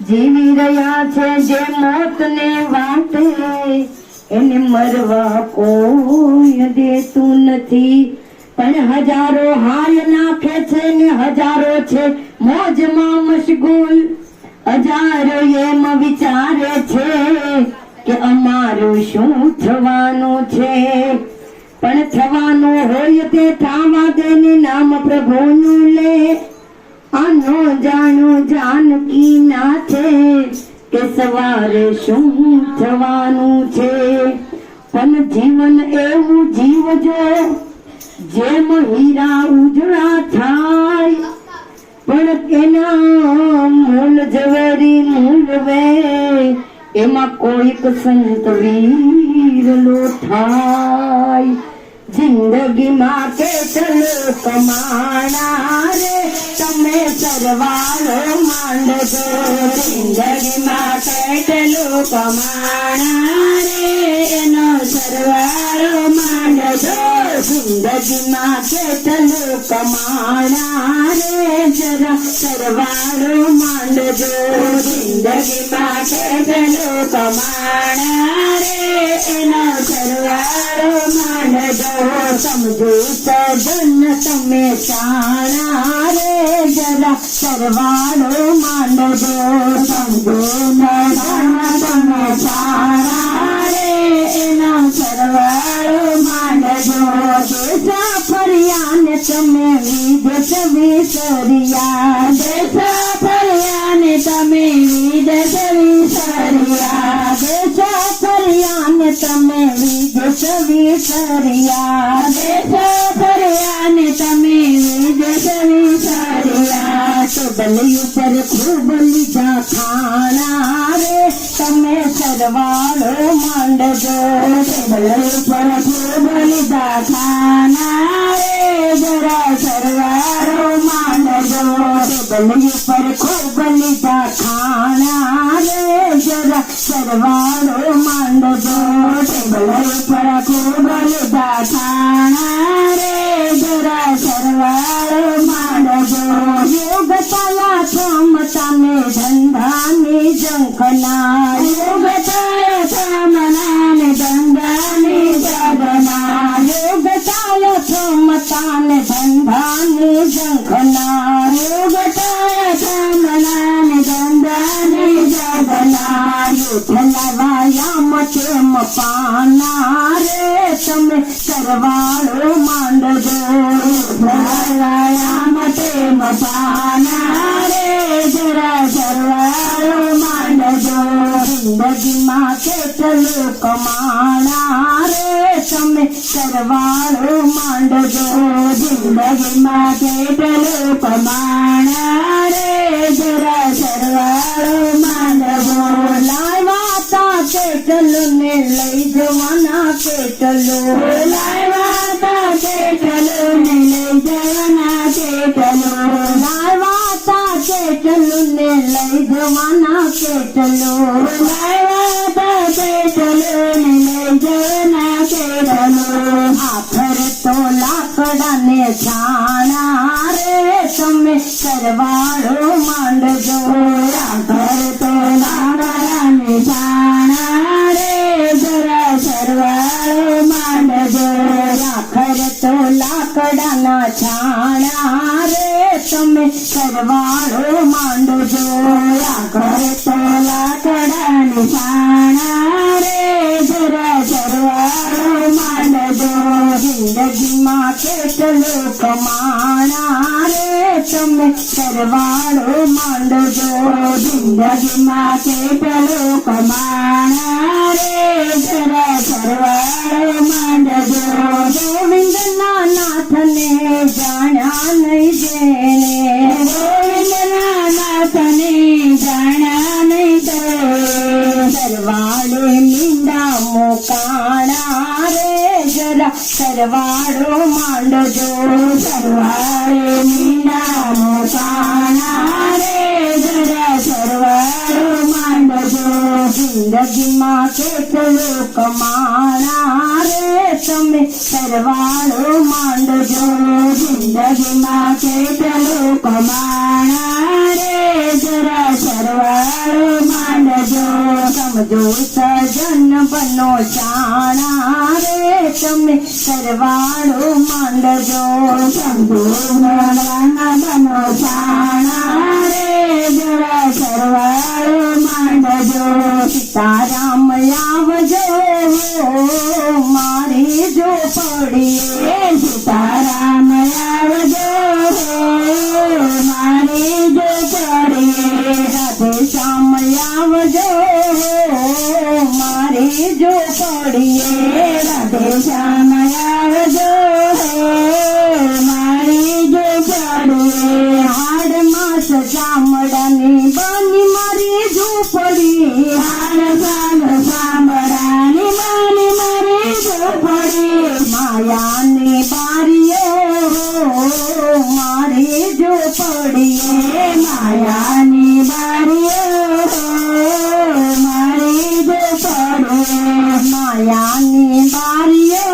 જીવી રહ્યા છે જે મોતને વાટે, એને મરવા કોઈ દેતું નથી. પણ હજારો હાર નાખે છે ને હજારો છે મોજમાં મશગુલ. હજારો એમ વિચારે છે કે અમારું શું થવાનું છે. પણ થવાનું હોય તે થવા દે ને નામ પ્રભુનું લે. આનો જાણું જાનકી ના છે કે સવારે શું થવાનું છે. પણ જીવન એવું જીવજો જેમ હીરા ઉજળા થાય, પણ એના મૂલ ઝવેરી મૂલવે એમાં કોઈક સંત વીરલો થાય. જિંદગીમાં કેટલો કમાણા રે તમે સરવાળો માંડજો. જિંદગીમાં કેટલો કમાણા રે એનો સરવાળો માંડજો. જિંદગીમાં કેટલો કમાણા રે જરા સરવાળો માંડજો. જિંદગીમાં કેટલો કમાણા રે એનો સરવાળો માંડજો. સમજો સજન તમે શાણા રે જરા સરવાળો માંડજો. સમજો તમે શાણા રે એનો સરવાળો માંડજો. દેશા ફર્યા ને તમે વિદેશ વિસર્યા. દેશા ફર્યા ને તમે વિદેશ વિસર્યા. દેશા ફર્યા ને તમે વિદેશ વિસર્યા. દેશા ફર્યા ને તમે વિદેશ વિસર્યા. ટોડલી ઉપર ખૂબ લીધા ખાણા રે તમે સરવાળો માંડજો. ટોડલી ઉપર ખૂબ લીધા ખાના રે જરા સરવાળો માંડજો. ટોડલી ઉપર ખૂબ લીધા ખાના રે જરા સરવાળો માંડજો. ટોડલી ઉપર ખૂબ લીધા ખાના રે જરા સરવાળો માંડજો. યોગ તયા થમતાને ધંધાની ઝંખના. યોગ તયા થમનાને ધંધાની ઝંખના. યોગ તયા થમતાને ધંધાની ઝંખના. યોગ તયા થમનાને ધંધાની ઝંખના. યુથલા વાયામ તેમ પાના રે તમે સરવાળો માંડજો. વાયામ તેમ પાના રે જરા સરવાળો માંડજો. જિંદગીમાં કેટલો કમાણા રે તમે સરવાળો માંડજો. જિંદગીમાં કેટલો કમાણા રે જરા સરવાળો માંડજો. લાવ્યા તા કેટલો ને લઈ જવાના કેટલો. લાવ્યા તા કેટલો ને લઈ જવાના કેટલો. લાવ્યા તા કેટલો ને લઈ જવાના કેટલો. લાવ્યા તા કેટલો ને લઈ જવાના કેટલો. આખર તો લાકડાને છાણા રે તમે સરવાળો માંડજો. આખર તો લાકડાને છાણા રે જરા સરવાળો માંડજો. આખર તો લાકડાના છાણા રે તમે સરવાળો માંડજો. આખર તો લાકડાને છાણા રે જરા સરવાળો માંડજો. જિંદગીમાં કેટલો કમાણા રે તમે સરવાળો માંડજો. જિંદગીમાં કેટલો કમાણા રે જરા સરવાળો માંડજો. ગોવિંદના નાથને જાણ્યા નહીં જેને. ગોવિંદના નાથને જાણ્યા નહીં તો સરવાળે મીંડા મોકાણા રે જરા સરવાળો માંડજો. સરવાળે મીંડા મોકાણા રે જરા સરવાળો માંડજો. જિંદગીમાં કેટલો કમાણા રે તમે સરવાળો માંડજો. જિંદગીમાં કેટલો કમાણા રે સમજો સજન બનો શાણા રે તમે સરવાળો માંડજો સમજો બનો શાણા રે જરા સરવાળો માંડજો સીતારામ આવજો મારી ઝૂંપડીએ સીતારામ આવજો મારી ઝૂંપડીએ રાધે શ્યામ આવજો મારી ઝૂંપડીએ રાધે શ્યામ આવજો મારી ઝૂંપડીએ હાડ માસ ચામડાની બની મારી ઝૂંપડી હાડ ચામડાની બની મારી ઝૂંપડી માયાની બારીઓ મારી ઝૂંપડીએ માયાની બારીઓ મારી ઝૂંપડીએ માયાની બારીઓ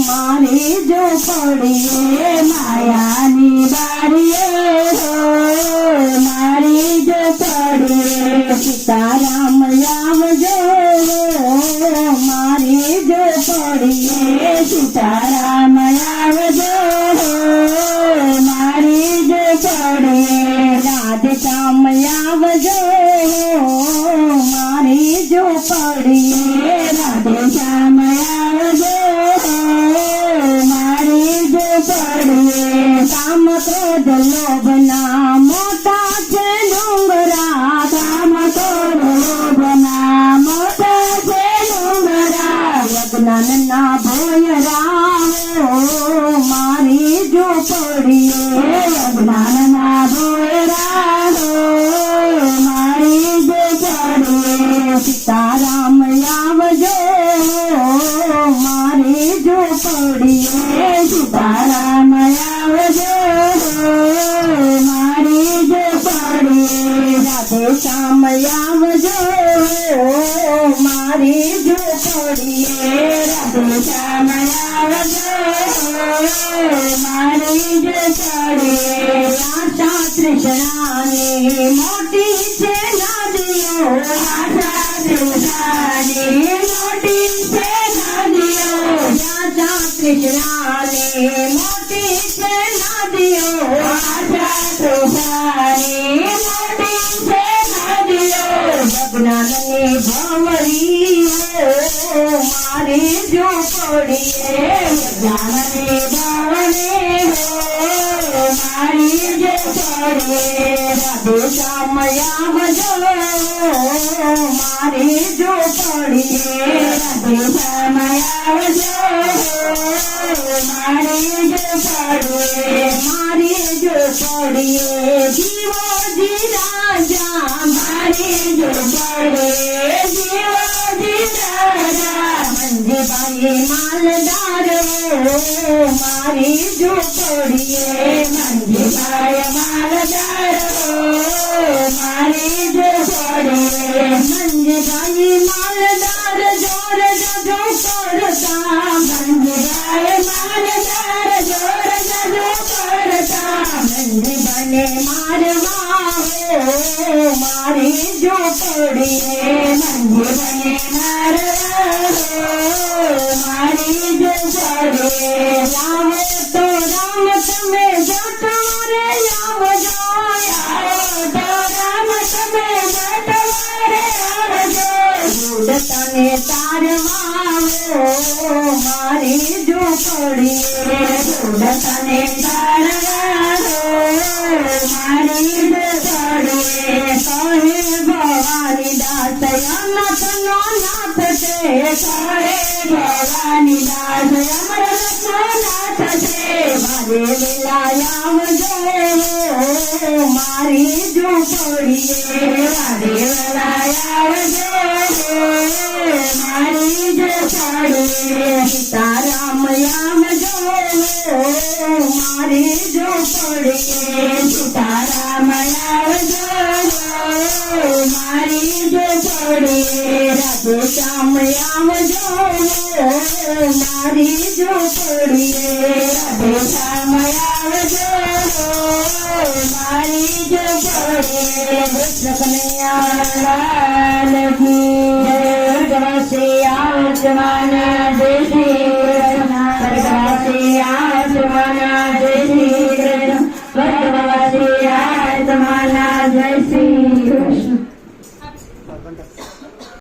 મારી ઝૂંપડીએ માયાની બારીઓ મારી ઝૂંપડીએ સીતારામ આવજો મારી ઝૂંપડીએ સીતારામ આવજો મારી ઝૂંપડીએ રાધે શ્યામ આવજો મારી ઝૂંપડીએ રાધે શ્યામ આવજો મારી ઝૂંપડીએ કામ ક્રોધ લોભના મોટા છે ડુંગરા કામ ક્રોધ લોભના મોટા છે ડુંગરા યજ્ઞાનના ભોયરાઓ મારી ઝૂંપડીએ યજ્ઞાનના ભોયરાઓ મારી ઝૂંપડીએ સીતારામ આવજો મારી ઝૂંપડીએ સીતારામ આવજો મારી ઝૂંપડીએ રાધે શ્યામ આવજો મારી ઝૂંપડીએ રાધે શ્યામ આવજો મારી ઝૂંપડીએ આશા કૃષ્ણાની મોટી છે નદીઓ આશા કૃષ્ણાની મોટી છે નદીઓ આશા કૃષ્ણાની મોટી છે નદીઓ આશા કૃષ્ણાની મોટી છે નદીઓ યજ્ઞાનની ભવરીઓ મારી ઝૂંપડીએ યજ્ઞાનની ભવરીઓ મારી ઝૂંપડીએ રાધે શ્યામ આવજો મારી ઝૂંપડીએ રાધે શ્યામ આવજો મારી ઝૂંપડીએ મારી ઝૂંપડીએ જીવોજી રાજા મારી ઝૂંપડીએ જીવોજી રાજા મંજીભાઈ માલદારો મારી ઝૂંપડીએ મંજીભાઈ માલદારો મારી ઝૂંપડીએ મંજીભાઈ માલદાર જોર જજો કરતા મંજીભાઈ માલદાર જોર જજો કરતા મંજીભાઈને મારવા મારી ઝૂંપડીએ મંજીભાઈને મારવા મારી ઝૂંપડીએ લાવો તો રામ તમે જટવારે આવજો તો રામ તમે જટવારે આવજો તને તારવા મારી ઝૂંપડીએ તને તારવા મારી ઝૂંપડીએ કહે ભવાની દાસ અનાથનો નાથ છે કહે ભવાની દાસ અમરનાથનો નાથ છે મારે વેલા આવજો મારી ઝૂંપડીએ મારે વેલા આવજો મારી ઝૂંપડીએ સીતારામ આવજો મારી ઝૂંપડીએ સીતારામ આવજો મારી ઝૂંપડીએ રાધે શ્યામ આવજો મારી ઝૂંપડીએ રાધે શ્યામ આવજો મારી ઝૂંપડીએ કૃષ્ણ કનૈયા લાલ કી જય. આવજો માને